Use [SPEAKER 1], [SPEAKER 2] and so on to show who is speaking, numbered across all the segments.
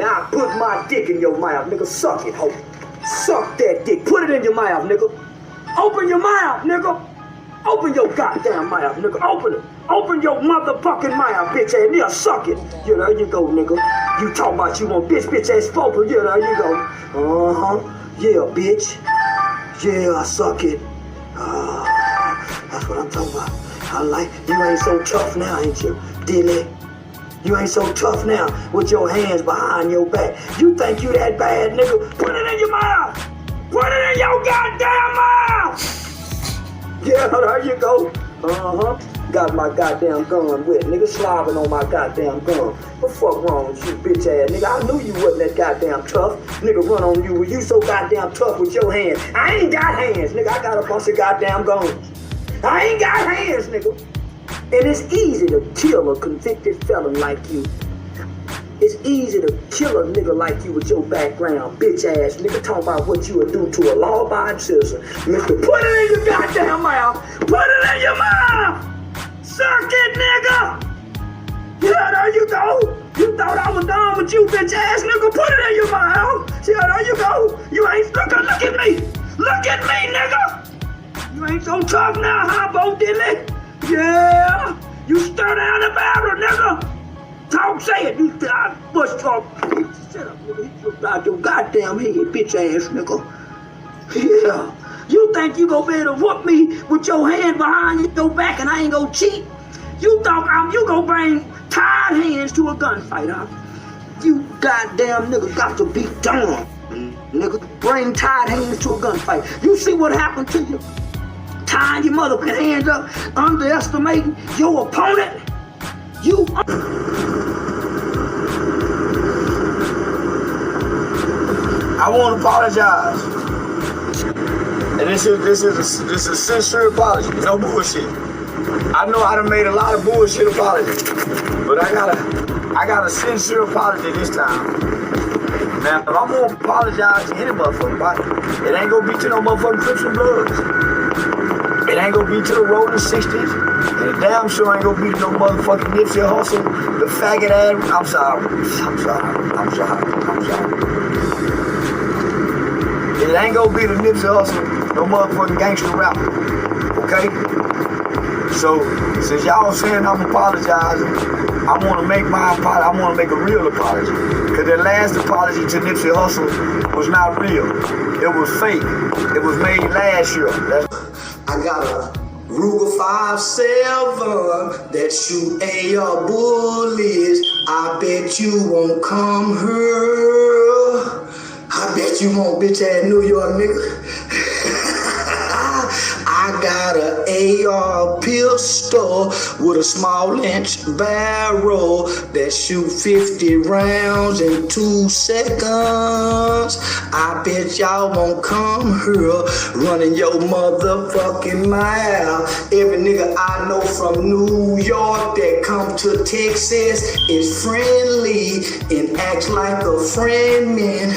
[SPEAKER 1] ready. I put my dick in your mouth, nigga. Suck it, ho. Suck that dick. Put it in your mouth, nigga. Open your mouth, nigga. Open your goddamn mouth, nigga. Open it. Open your motherfucking mouth, bitch ass nigga. Suck it. Yeah, there you go, nigga. You talking about you want bitch ass spoken. Yeah, there you go. Yeah, bitch. Yeah, I suck it. That's what I'm talking about. I like, you ain't so tough now, ain't you, Dilly? You ain't so tough now with your hands behind your back. You think you that bad, nigga? Put it in your mouth. Put it in your goddamn mouth. Yeah, there you go. Got my goddamn gun with, nigga, slobbing on my goddamn gun. What the fuck wrong with you, bitch ass nigga? I knew you wasn't that goddamn tough. Nigga run on you. You so goddamn tough with your hands. I ain't got hands, nigga. I got a bunch of goddamn guns. I ain't got hands, nigga. And it's easy to kill a convicted felon like you. It's easy to kill a nigga like you with your background, bitch ass nigga, talking about what you would do to a law-abiding citizen. Mister, put it in your goddamn mouth. Put it in your mouth. Suck it, nigga. Yeah, there you go. You thought I was done with you, bitch ass nigga. Put it in your mouth. Yeah, there you go. You ain't look at me. Look at me, nigga. You ain't so tough now, huh, Bo Diddley? Yeah. You stir down the barrel, nigga. Talk, say it. You bush talk. Shut up, nigga. You out your goddamn head, bitch ass nigga. Yeah. You think you gonna be able to whoop me with your hand behind your back and I ain't gonna cheat? You thought you gonna bring tied hands to a gunfight, huh? You goddamn nigga got to be done, nigga. Bring tied hands to a gunfight. You see what happened to you? Tying your motherfucking hands up, underestimating your opponent. You. I want to apologize. And this is a sincere apology, no bullshit. I know I done made a lot of bullshit apologies, but I got a sincere apology this time. Now, if I'm gonna apologize to any motherfucker about it, it ain't gonna be to no motherfucking Crips and Bloods. It ain't gonna be to the rolling 60s, and it damn sure ain't gonna be to no motherfucking Nipsey Hussle, the faggot ass. I'm sorry. It ain't gonna be the Nipsey Hussle, no motherfucking gangster rapper, okay? So, since y'all saying I'm apologizing, I wanna make my apology, I wanna make a real apology. Cause the last apology to Nipsey Hussle was not real. It was fake. It was made last year. I got a Ruger 5.7 that shoot AR bullets. I bet you won't come here. I bet you won't, bitch ass New York nigga. I got an AR pistol with a small inch barrel that shoot 50 rounds in 2 seconds. I bet y'all won't come here running your motherfucking mouth. Every nigga I know from New York that come to Texas is friendly and acts like a friend, man.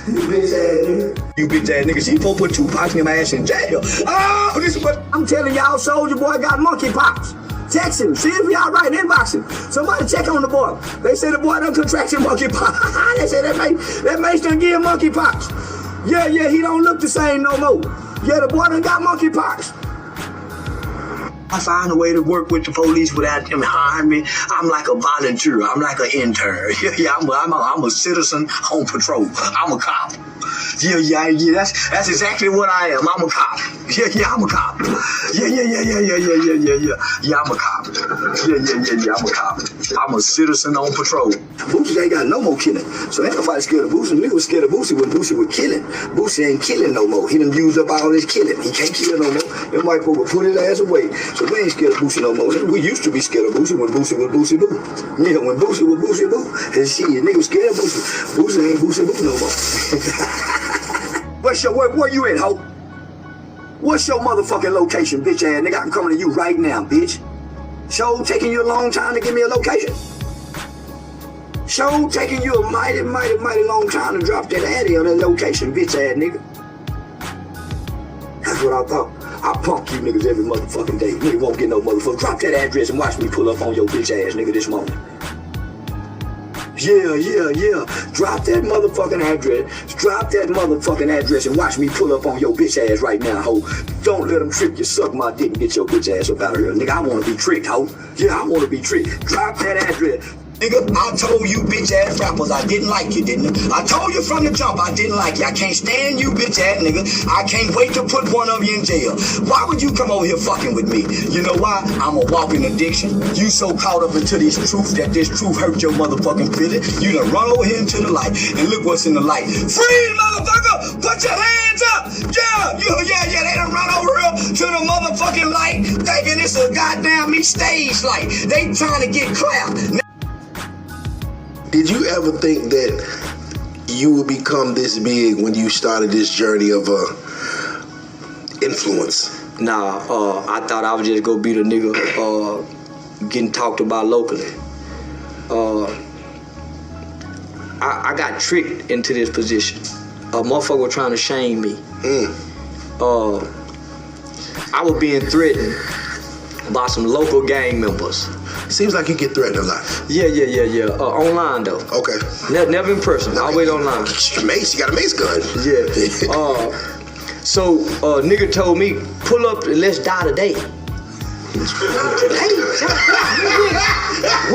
[SPEAKER 1] You bitch ass nigga. You bitch ass nigga. She supposed to put 2 pox in my ass in jail. Oh, this is what I'm telling y'all. Soldier boy got monkeypox. Text him. See if y'all right. Inbox him. Somebody check on the boy. They say the boy done contracted monkeypox. They say that mace done give him monkeypox. Yeah, he don't look the same no more. Yeah, the boy done got monkeypox. I find a way to work with the police without them hiring me. I'm like a volunteer. I'm like an intern. Yeah, I'm a citizen on patrol. I'm a cop. Yeah, that's exactly what I am. I'm a cop. Yeah, I'm a cop. Yeah, I'm a cop. Yeah, I'm a cop. I'm a citizen on patrol. Boosie ain't got no more killing. So ain't nobody scared of Boosie. Nigga was scared of Boosie when Boosie was killing. Boosie ain't killing no more. He done used up all his killing. He can't kill no more. Them white people put his ass away. So we ain't scared of Boosie no more. We used to be scared of Boosie when Boosie was Boosie Boo. Yeah, when Boosie was Boosie Boo. And shit, nigga was scared of Boosie. Boosie ain't Boosie Boo no more. Where you at, ho? What's your motherfucking location, bitch ass nigga? I'm coming to you right now, bitch. Show taking you a long time to give me a location. Show taking you a mighty long time to drop that addy on that location, bitch ass nigga. That's what I thought. I punk you niggas every motherfucking day. Nigga won't get no motherfucker. Drop that address and watch me pull up on your bitch ass nigga this morning. Yeah. Drop that motherfucking address. Drop that motherfucking address and watch me pull up on your bitch ass right now, ho. Don't let them trick you. Suck my dick and get your bitch ass up out of here. Nigga, I want to be tricked, ho. Yeah, I want to be tricked. Drop that address. Nigga, I told you bitch ass rappers I didn't like you, didn't I? I told you from the jump I didn't like you. I can't stand you bitch ass nigga. I can't wait to put one of you in jail. Why would you come over here fucking with me? You know why? I'm a walking addiction. You so caught up into this truth that this truth hurt your motherfucking feeling. You done run over here into the light and look what's in the light. Freeze, motherfucker! Put your hands up! Yeah, they done run over here to the motherfucking light thinking it's a goddamn stage light. They trying to get clapped.
[SPEAKER 2] Did you ever think that you would become this big when you started this journey of influence?
[SPEAKER 1] Nah, I thought I would just go be the nigga getting talked about locally. I got tricked into this position. A motherfucker was trying to shame me. I was being threatened by some local gang members.
[SPEAKER 2] Seems like you get threatened a lot.
[SPEAKER 1] Yeah. Online though.
[SPEAKER 2] Okay.
[SPEAKER 1] Never in person. Always online.
[SPEAKER 2] Mace, you got a mace gun.
[SPEAKER 1] Yeah. So nigga told me, pull up and let's die today.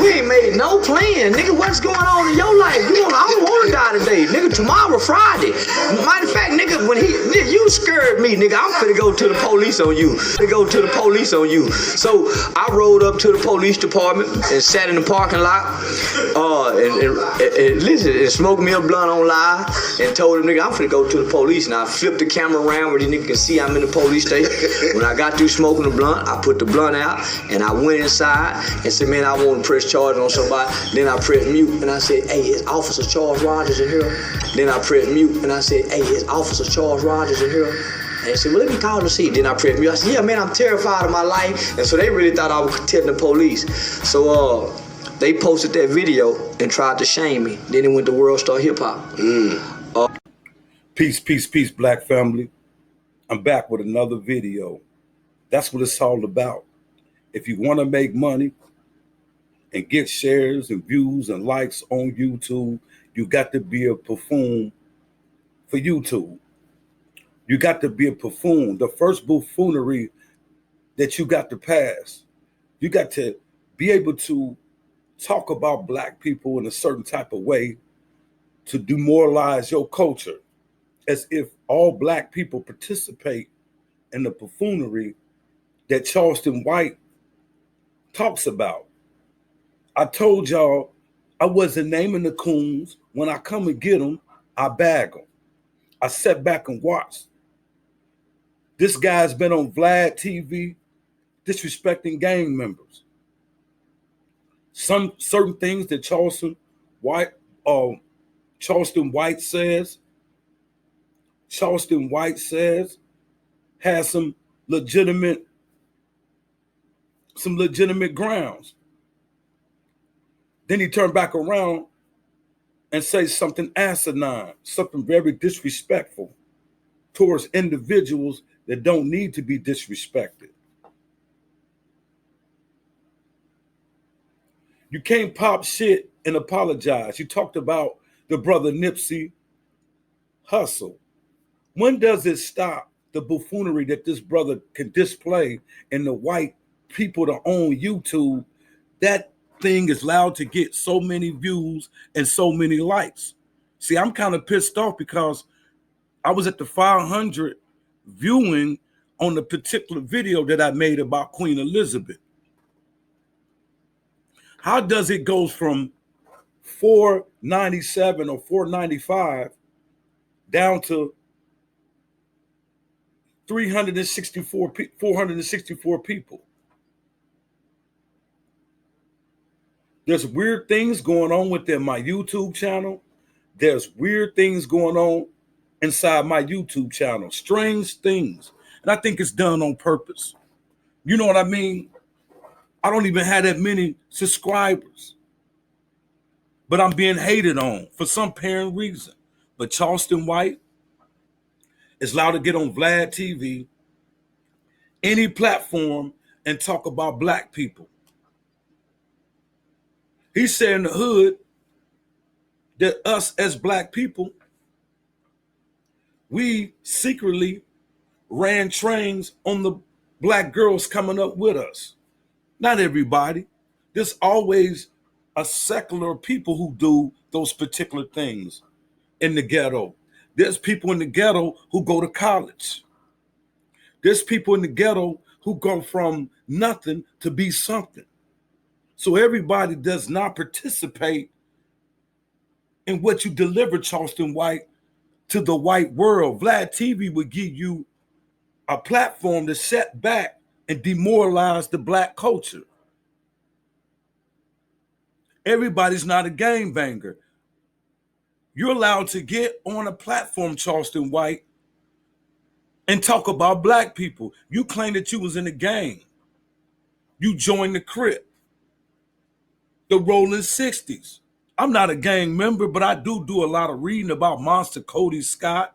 [SPEAKER 1] We ain't made no plan, nigga. What's going on in your life? I don't want to die today, nigga. Tomorrow, Friday. Matter of fact, nigga, nigga, you scared me, nigga. I'm finna go to the police on you. So I rode up to the police department and sat in the parking lot, and listen, and smoked me a blunt on live, and told them, nigga, I'm finna go to the police. And I flipped the camera around where these niggas can see I'm in the police station. When I got through smoking the blunt, I put the blunt out, and I went inside and said, man, I want to press charges on somebody. Then I pressed mute and I said, hey, is Officer Charles Rogers in here? Then I pressed mute and I said, hey, is Officer Charles Rogers in here? And they said, well, let me call to see. Then I pressed mute. I said, yeah, man, I'm terrified of my life. And so they really thought I was telling the police. So they posted that video and tried to shame me. Then it went to World Star Hip Hop.
[SPEAKER 3] Peace, black family. I'm back with another video. That's what it's all about. If you want to make money and get shares and views and likes on YouTube, you got to be a buffoon for YouTube. You got to be a buffoon. The first buffoonery that you got to pass. You got to be able to talk about black people in a certain type of way to demoralize your culture, as if all black people participate in the buffoonery that Charleston White talks about. I told y'all I wasn't naming the coons. When I come and get them, I bag them. I sat back and watched. This guy's been on Vlad TV disrespecting gang members. Some certain things that Charleston White says has some legitimate grounds. Then he turned back around and says something asinine, something very disrespectful towards individuals that don't need to be disrespected. You can't pop shit and apologize. You talked about the brother Nipsey Hussle. When does it stop, the buffoonery that this brother can display in the white people that own YouTube? That thing is allowed to get so many views and so many likes. See, I'm kind of pissed off because I was at the 500 viewing on the particular video that I made about Queen Elizabeth. How does it go from 497 or 495 down to 464 people? There's weird things going on within my YouTube channel. There's weird things going on inside my YouTube channel. Strange things. And I think it's done on purpose. You know what I mean? I don't even have that many subscribers. But I'm being hated on for some apparent reason. But Charleston White is allowed to get on Vlad TV, any platform, and talk about black people. He said in the hood, that us as black people, we secretly ran trains on the black girls coming up with us. Not everybody. There's always a secular people who do those particular things in the ghetto. There's people in the ghetto who go to college. There's people in the ghetto who go from nothing to be something. So everybody does not participate in what you deliver, Charleston White, to the white world. Vlad TV would give you a platform to set back and demoralize the black culture. Everybody's not a gangbanger. You're allowed to get on a platform, Charleston White, and talk about black people. You claim that you was in a gang. You joined the Crip, the Rolling 60s. I'm not a gang member, but I do a lot of reading about Monster Cody Scott.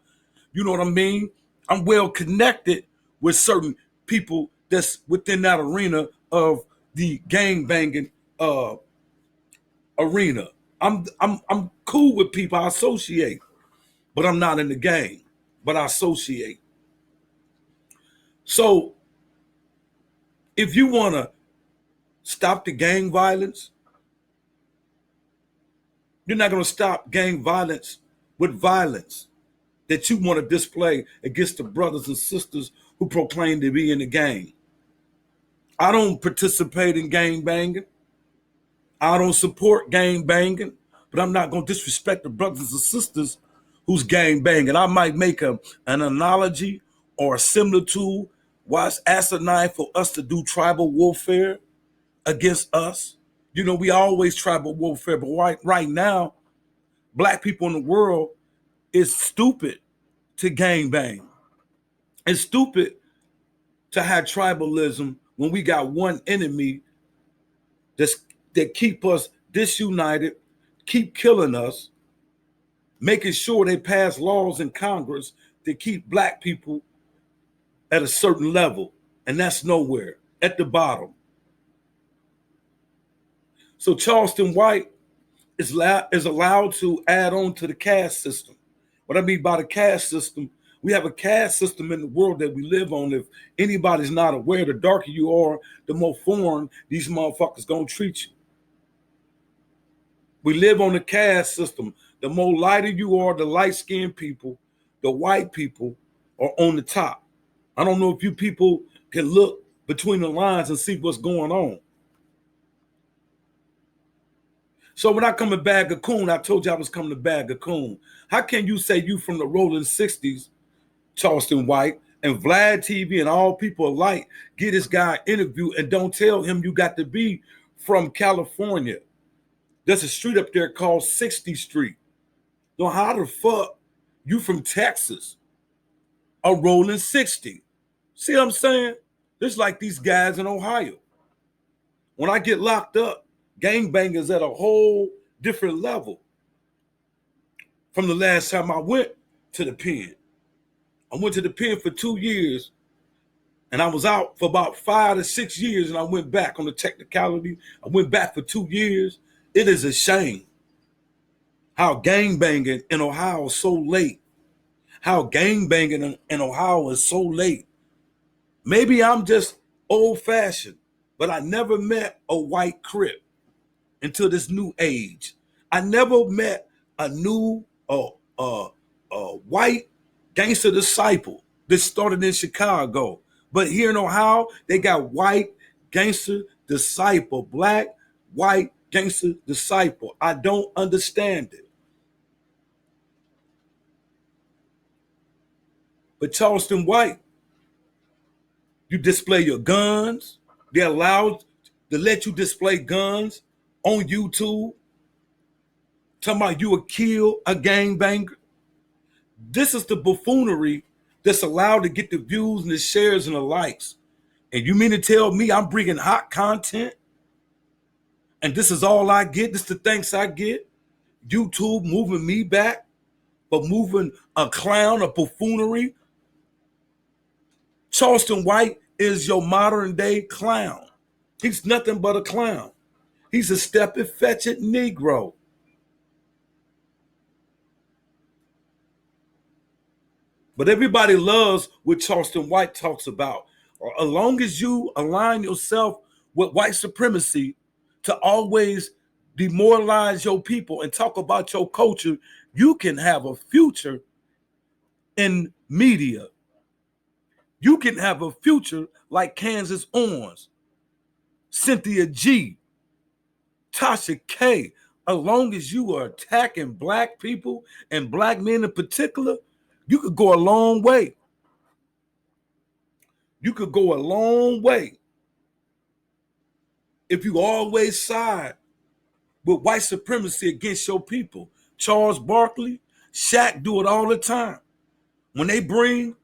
[SPEAKER 3] You know what I mean? I'm well connected with certain people that's within that arena of the gang banging arena. I'm cool with people. I associate, but I'm not in the gang, but I associate. So if you want to stop the gang violence, you're not going to stop gang violence with violence that you want to display against the brothers and sisters who proclaim to be in the gang. I don't participate in gang banging. I don't support gang banging, but I'm not going to disrespect the brothers and sisters who's gang banging. I might make an analogy or a similitude why it's asinine for us to do tribal warfare against us. You know, we always tribal warfare, but right now, black people in the world is stupid to gang bang. It's stupid to have tribalism when we got one enemy that keep us disunited, keep killing us, making sure they pass laws in Congress to keep black people at a certain level, and that's nowhere, at the bottom. So Charleston White is allowed to add on to the caste system. What I mean by the caste system, we have a caste system in the world that we live on. If anybody's not aware, the darker you are, the more foreign these motherfuckers gonna treat you. We live on the caste system. The more lighter you are, the light-skinned people, the white people are on the top. I don't know if you people can look between the lines and see what's going on. So when I come to Bag of Coon, I told you I was coming to Bag of Coon. How can you say you from the Rolling 60s, Charleston White, and Vlad TV and all people alike get this guy an interview and don't tell him you got to be from California? There's a street up there called 60th Street. So how the fuck you from Texas are rolling 60? See what I'm saying? It's like these guys in Ohio. When I get locked up, gangbangers at a whole different level from the last time I went to the pen. I went to the pen for 2 years, and I was out for about 5 to 6 years, and I went back on the technicality. I went back for 2 years. It is a shame how gangbanging in Ohio is so late. How gangbanging in Ohio is so late. Maybe I'm just old-fashioned, but I never met a white Crip until this new age. I never met a new white gangster disciple that started in Chicago. But here in Ohio, they got white gangster disciple, black, white gangster disciple. I don't understand it. But Charleston White, you display your guns. They're allowed to let you display guns on YouTube. Talking about you would kill a gangbanger. This is the buffoonery that's allowed to get the views and the shares and the likes. And you mean to tell me I'm bringing hot content? And this is all I get? This is the thanks I get? YouTube moving me back, but moving a clown, a buffoonery? Charleston White is your modern day clown. He's nothing but a clown. He's a step-and-fetch-it Negro. But everybody loves what Charleston White talks about. As long as you align yourself with white supremacy to always demoralize your people and talk about your culture, you can have a future in media. You can have a future like Kansas Orange, Cynthia G, Tasha K. As long as you are attacking black people and black men in particular, you could go a long way. You could go a long way if you always side with white supremacy against your people. Charles Barkley, Shaq do it all the time. When they bring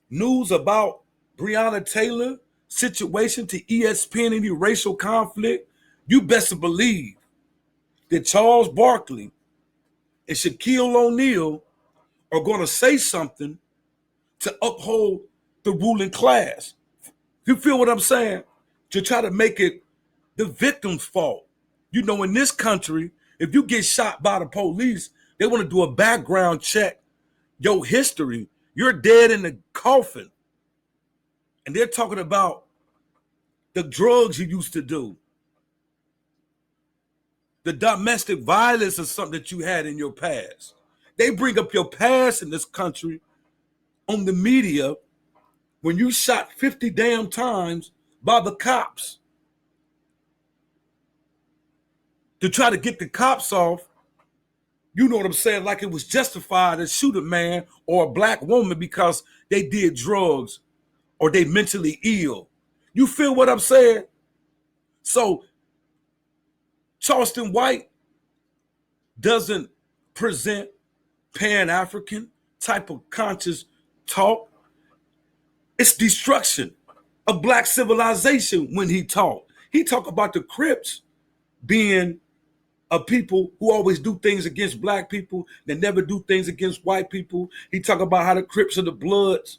[SPEAKER 3] news about Breonna Taylor situation to ESPN, any racial conflict, you best believe that Charles Barkley and Shaquille O'Neal are going to say something to uphold the ruling class. You feel what I'm saying? To try to make it the victim's fault. You know, in this country, if you get shot by the police, they want to do a background check, your history. You're dead in the coffin. And they're talking about the drugs you used to do, the domestic violence or something that you had in your past. They bring up your past in this country on the media when you shot 50 damn times by the cops. To try to get the cops off, you know what I'm saying, like it was justified to shoot a man or a black woman because they did drugs or they mentally ill. You feel what I'm saying? So Charleston White doesn't present Pan-African type of conscious talk. It's destruction of black civilization when he talk. He talk about the Crips being a people who always do things against black people, that never do things against white people. He talk about how the Crips and the Bloods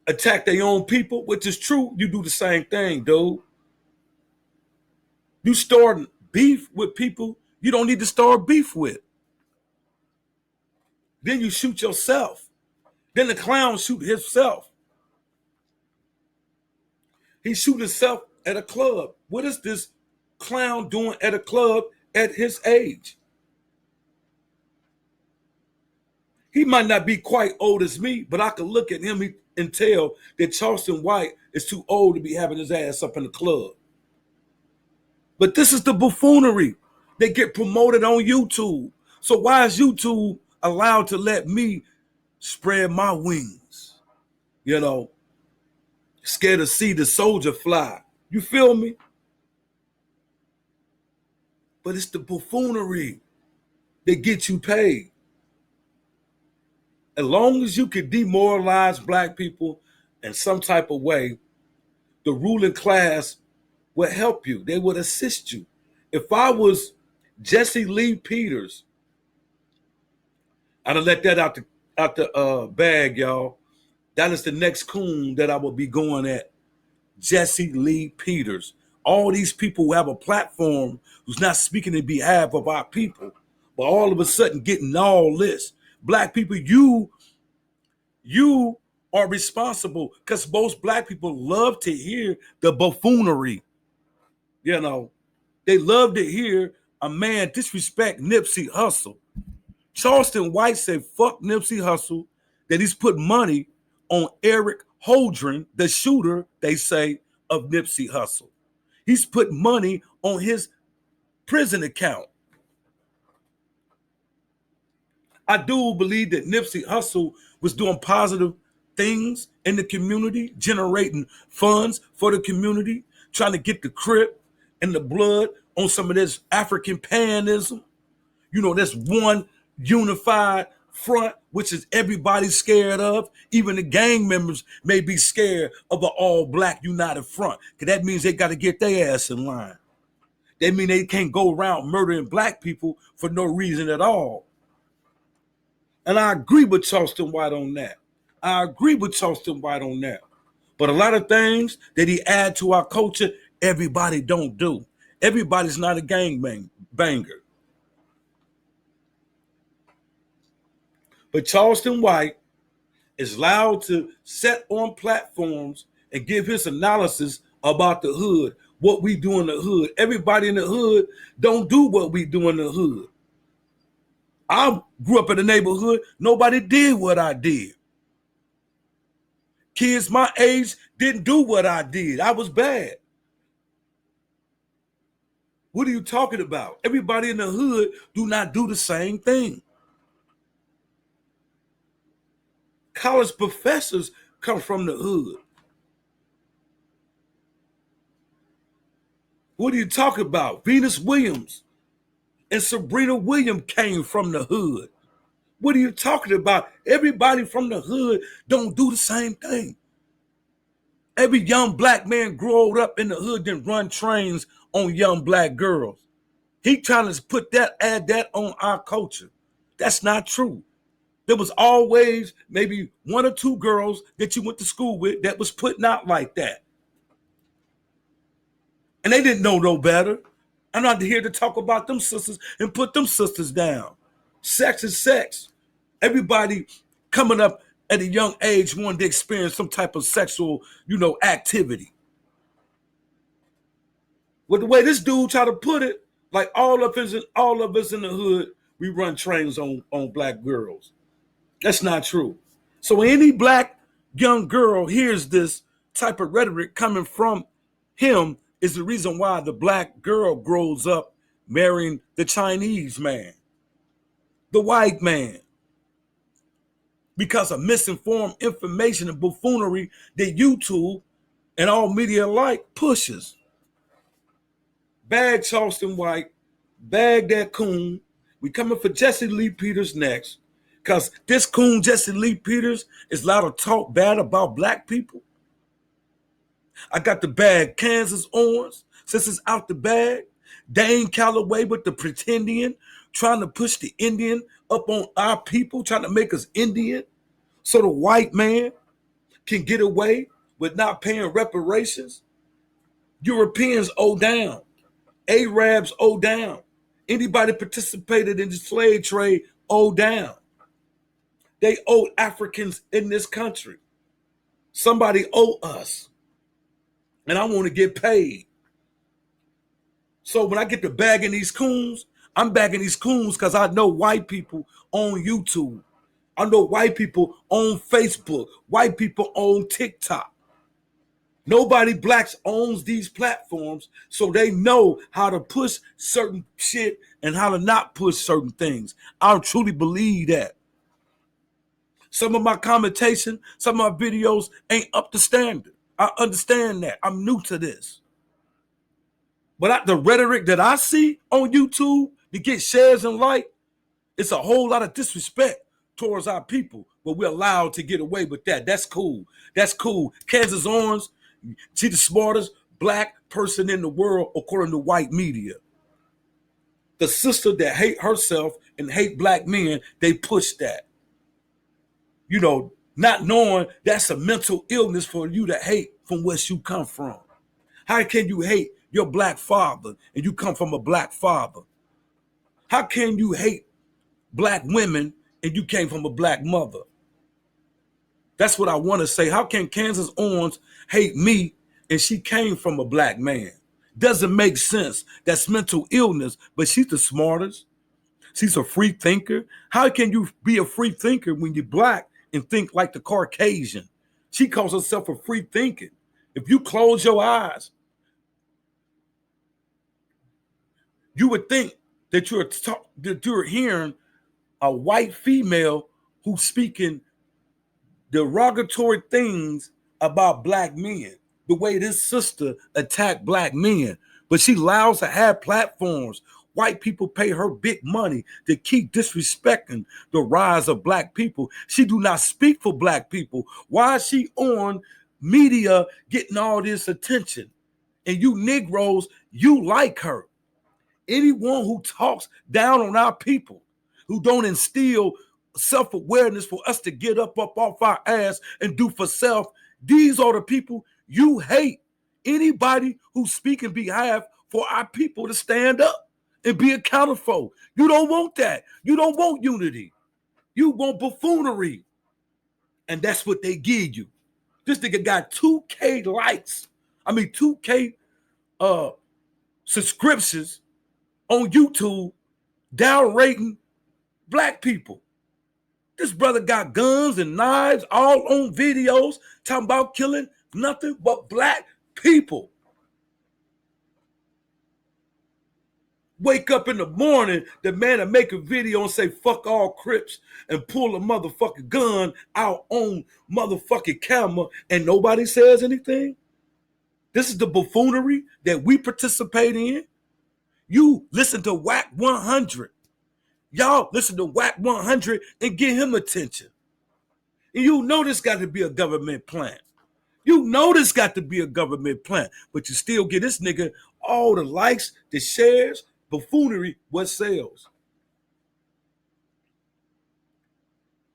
[SPEAKER 3] attack their own people, which is true. You do the same thing, dude. You start beef with people you don't need to start beef with. Then you shoot yourself. Then the clown shoot himself. He shoot himself at a club. What is this clown doing at a club at his age? He might not be quite old as me, but I could look at him and tell that Charleston White is too old to be having his ass up in the club. But this is the buffoonery. They get promoted on YouTube. So why is YouTube allowed to let me spread my wings? You know, scared to see the soldier fly. You feel me? But it's the buffoonery that gets you paid. As long as you can demoralize black people in some type of way, the ruling class will help you. They would assist you. If I was Jesse Lee Peters, I'd have let that out the bag, y'all. That is the next coon that I will be going at. Jesse Lee Peters. All these people who have a platform who's not speaking in behalf of our people, but all of a sudden getting all this. Black people, you are responsible because most black people love to hear the buffoonery. You know, they love to hear a man disrespect Nipsey Hussle. Charleston White said, fuck Nipsey Hussle, that he's put money on Eric Holdren, the shooter, they say, of Nipsey Hussle. He's put money on his prison account. I do believe that Nipsey Hussle was doing positive things in the community, generating funds for the community, trying to get the Crip and the Blood on some of this African panism. You know, that's one unified front, which is everybody scared of. Even the gang members may be scared of an all-black united front, because that means they got to get their ass in line. That means they can't go around murdering black people for no reason at all. And I agree with Charleston White on that. But a lot of things that he add to our culture, everybody don't do. Everybody's not a gang banger. But Charleston White is allowed to set on platforms and give his analysis about the hood, what we do in the hood. Everybody in the hood don't do what we do in the hood. I grew up in the neighborhood. Nobody did what I did. Kids my age didn't do what I did. I was bad. What are you talking about? Everybody in the hood do not do the same thing. College professors come from the hood. What are you talking about? Venus Williams and Sabrina Williams came from the hood. What are you talking about? Everybody from the hood don't do the same thing. Every young black man growing up in the hood didn't run trains on young black girls. He trying to add that on our culture. That's not true. There was always maybe one or two girls that you went to school with that was putting out like that. And they didn't know no better. I'm not here to talk about them sisters and put them sisters down. Sex is sex. Everybody coming up at a young age wanted to experience some type of sexual, activity. With the way this dude tried to put it, like all of us in the hood, we run trains on black girls. That's not true. So when any black young girl hears this type of rhetoric coming from him, is the reason why the black girl grows up marrying the Chinese man, the white man, because of misinformed information and buffoonery that YouTube and all media alike pushes. Bag Charleston White, bag that coon. We coming for Jesse Lee Peters next, because this coon Jesse Lee Peters is allowed to talk bad about black people. I got the bag Kansas Orange, since it's out the bag. Dane Calloway with the pretendian, trying to push the Indian up on our people, trying to make us Indian, so the white man can get away with not paying reparations. Europeans owe down. Arabs owe down. Anybody participated in the slave trade owe down. They owe Africans in this country. Somebody owe us. And I want to get paid. So when I get to bagging these coons, I'm bagging these coons because I know white people on YouTube. I know white people on Facebook. White people on TikTok. Nobody blacks owns these platforms, so they know how to push certain shit and how to not push certain things. I truly believe that. Some of my commentation, some of my videos ain't up to standard. I understand that. I'm new to this. But the rhetoric that I see on YouTube to get shares and like, it's a whole lot of disrespect towards our people, but we're allowed to get away with that. That's cool. That's cool. Kansas Orange, she the smartest black person in the world according to white media. The sister that hate herself and hate black men, they push that. Not knowing that's a mental illness for you to hate from where you come from. How can you hate your black father and you come from a black father? How can you hate black women and you came from a black mother? That's what I want to say. How can Kansas Orange hate me and she came from a black man? Doesn't make sense. That's mental illness, but she's the smartest. She's a free thinker. How can you be a free thinker when you're black and think like the Caucasian? She calls herself a free thinker. If you close your eyes, you would think that you're hearing a white female who's speaking derogatory things about black men, the way this sister attacked black men. But she allows to have platforms. White people pay her big money to keep disrespecting the rise of black people. She do not speak for black people. Why is she on media getting all this attention? And you Negroes, you like her. Anyone who talks down on our people, who don't instill self-awareness for us to get up off our ass and do for self, these are the people you hate. Anybody who speak in behalf for our people to stand up and be accounted for. You don't want that. You don't want unity. You want buffoonery. And that's what they give you. This nigga got 2K likes. 2K subscriptions on YouTube downrating black people. This brother got guns and knives all on videos talking about killing nothing but black people. Wake up in the morning, the man to make a video and say fuck all Crips and pull a motherfucking gun out on motherfucking camera and nobody says anything. This is the buffoonery that we participate in. You listen to Whack 100. Y'all listen to Whack 100 and give him attention. And you know this got to be a government plan. You know this got to be a government plan, but you still get this nigga all the likes, the shares. Buffoonery, what sells.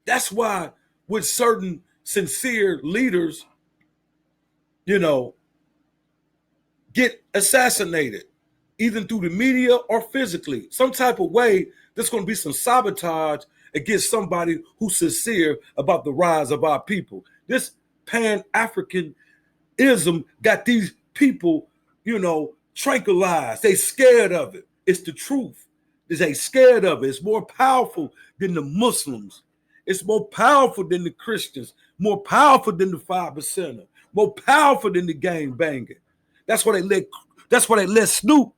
[SPEAKER 3] That's why with certain sincere leaders, get assassinated, either through the media or physically. Some type of way, there's going to be some sabotage against somebody who's sincere about the rise of our people. This Pan-Africanism got these people, tranquilized. They scared of it. It's the truth. They scared of it. It's more powerful than the Muslims. It's more powerful than the Christians. More powerful than the 5%er. More powerful than the gang banger. That's why they let Snoop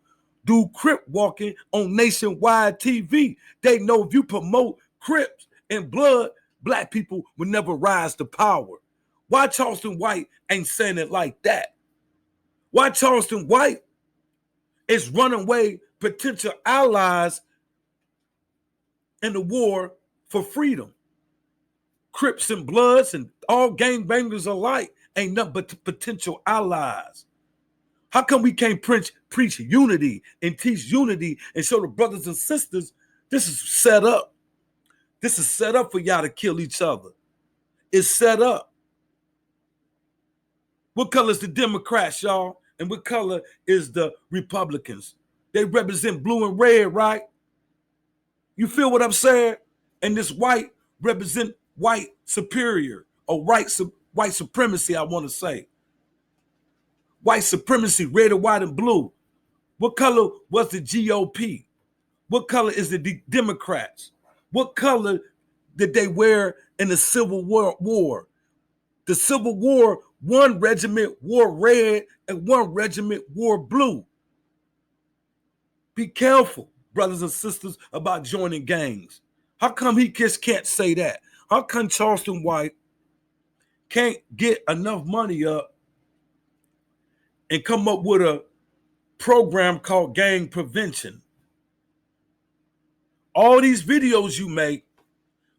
[SPEAKER 3] do Crip walking on nationwide TV. They know if you promote Crips and blood, black people will never rise to power. Why Charleston White ain't saying it like that? Why Charleston White is running away potential allies in the war for freedom? Crips and Bloods and all gangbangers alike ain't nothing but potential allies. How come we can't preach unity and teach unity and show the brothers and sisters this is set up? This is set up for y'all to kill each other. It's set up. What color is the Democrats, y'all? And what color is the Republicans? They represent blue and red, right? You feel what I'm saying? And this white represent white superior or white supremacy, I want to say. White supremacy, red and white and blue. What color was the GOP? What color is the Democrats? What color did they wear in the Civil War? The Civil War, one regiment wore red and one regiment wore blue. Be careful, brothers and sisters, about joining gangs. How come he just can't say that? How come Charleston White can't get enough money up and come up with a program called gang prevention? All these videos you make,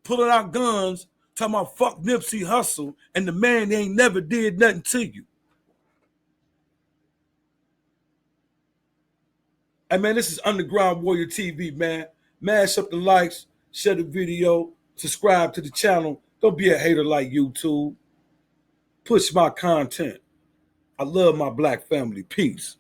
[SPEAKER 3] pulling out guns, talking about fuck Nipsey Hussle, and the man ain't never did nothing to you. Hey man, this is Underground Warrior TV, man. Mash up the likes, share the video, subscribe to the channel. Don't be a hater like YouTube. Push my content. I love my black family. Peace.